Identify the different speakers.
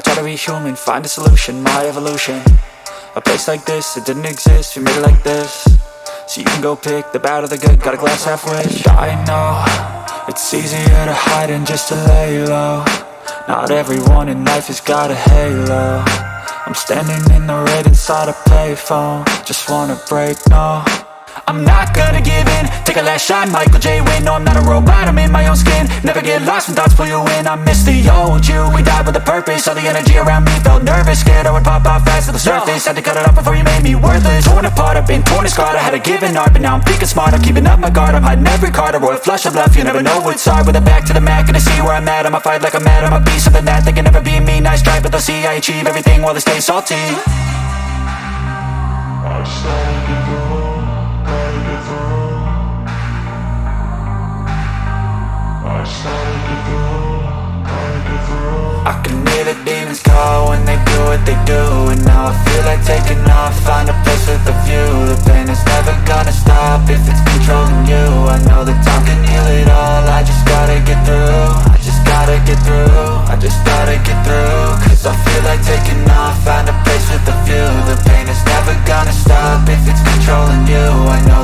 Speaker 1: I try to be human, find a solution, my evolution. A place like this, it didn't exist, we made it like this. So you can go pick the bad or the good, got a glass half wish. I know, it's easier to hide than just to lay low. Not everyone in life has got a halo. I'm standing in the red inside a payphone. Just wanna break, no, I'm not gonna give in. Take a last shot, Michael J. Win. No, I'm not a robot, I'm in my own skin. Never get lost when thoughts pull you in. I miss the old you, we died with a purpose. All the energy around me felt nervous, scared I would pop out fast to the surface. Had to cut it off before you made me worthless. Torn apart, I've been torn and scarred. I had to give an art, but now I'm thinking smart. I'm keeping up my guard, I'm hiding every card. A royal flush of love, you never know what's hard. With a back to the mat, gonna see where I'm at. I'ma fight like I'm mad, I'ma be something that they can never be me. Nice try, but they'll see I achieve everything while they stay salty.
Speaker 2: I started to go, gotta get through. I started to go, gotta get through.
Speaker 1: I can hear the demons call when they do what they do. And now I feel like taking off, find a place with a view. The pain is never gonna stop if it's controlling you. I know that time can heal it all, I just gotta get through. I just gotta get through, I just gotta get through. Cause I feel like taking off, find a place with a view. The pain is never gonna stop if it's controlling you. I know